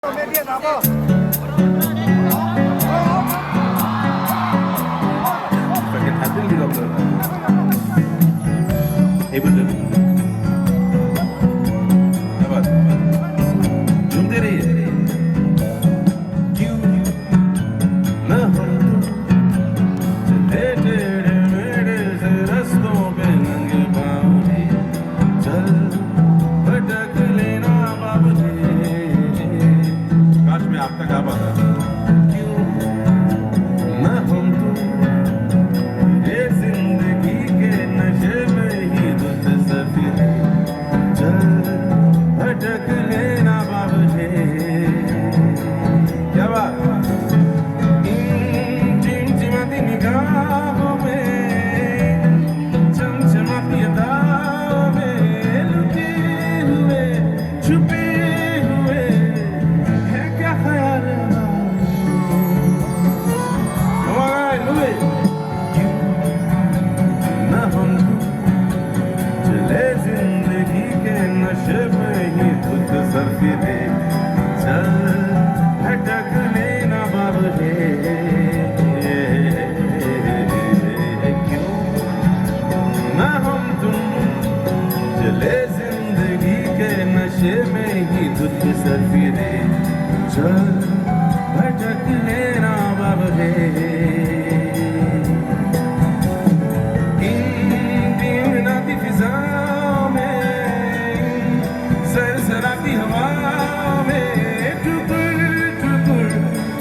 झूमते रहिए। क्यों न हम चले टेढ़े मेढ़े से रस्तों पे नंगे पाँव भी चल भटक लेना बाबूजी। काश मैं आप तक आ पाता। क्यों न हम ये जिंदगी के नशे में ही धुत सफिर चल भटक लेना बाबूजी। क्या बात। चिमचिमाती निगाहों में चमचमाती अदाओं में लुके हुए छुपे हुए है क्या ख्याल। क्यों न हम चले जिंदगी के नशे में ही खुद सरफिरे चल भटक लेना बाबूजी। क्यों न हम तुम चले जिंदगी के नशे में ही खुद सरफिरे चल भटक लेना बाबूजी। फिजाओं में सरसराती हवा में टुकुर टुकुर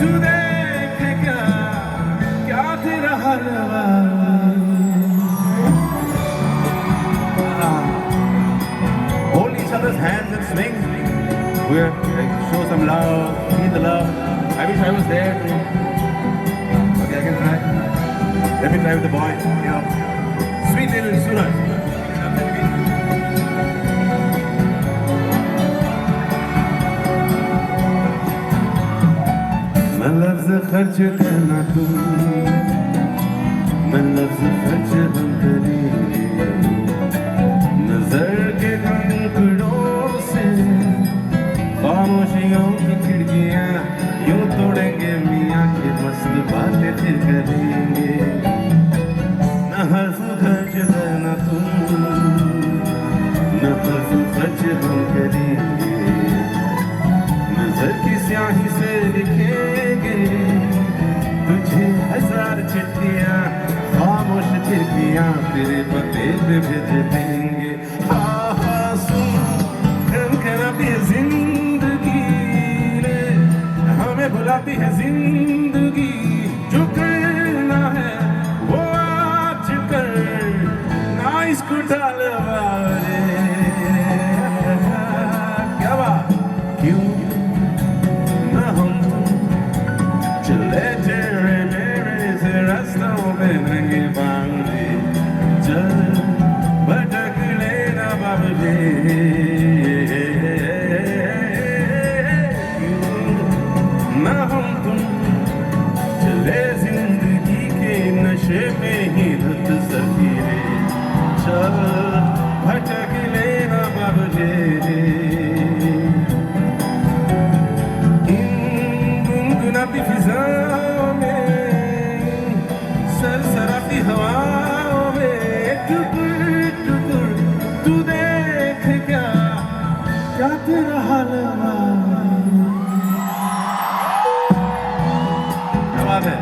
तू देख क्या तेरा हलवा। Hold each other's hands and swing. We're like show some love, feel the love. I wish I was there too. Okay, I can try. Let me try with the boy. You know, sweet little Suraj. मैं लफ्ज़ खर्च करना तुम, मैं लफ्ज़ खर्च हम करेंगे। नजर के कंकड़ों से खामोशियों की खिड़कियाँ यूं तोड़ेंगे मियाँ के मस्त बातें फिर करेंगे। न हर्फ खर्च करना तुम, न हर्फ खर्च हम करेंगे। नजर की स्याही से लिखेंगे तुझे हजार चिट्ठियाँ, खामोश चिट्ठियाँ तेरे पते पे भेज देंगे। सुन खनखनाती है जिंदगी ने हमें बुलाती है जिंदगी। जो करना है वो आज कर ना इसको टालवा रे। क्या बात। क्यों चले टेढ़े मेढ़े से रास्तों पे नंगे पाँव भी चल भटक लेना बाबूजी। क्यों न हम तुम चले जिंदगी के नशे में ही धुत सफिरे चल भटक लेना बाबूजी। गुनगुनाती फिजाओं में सरसराती हवाओं में टुकुर टुकुर तू देख क्या तेरा हलवा। क्या बात है।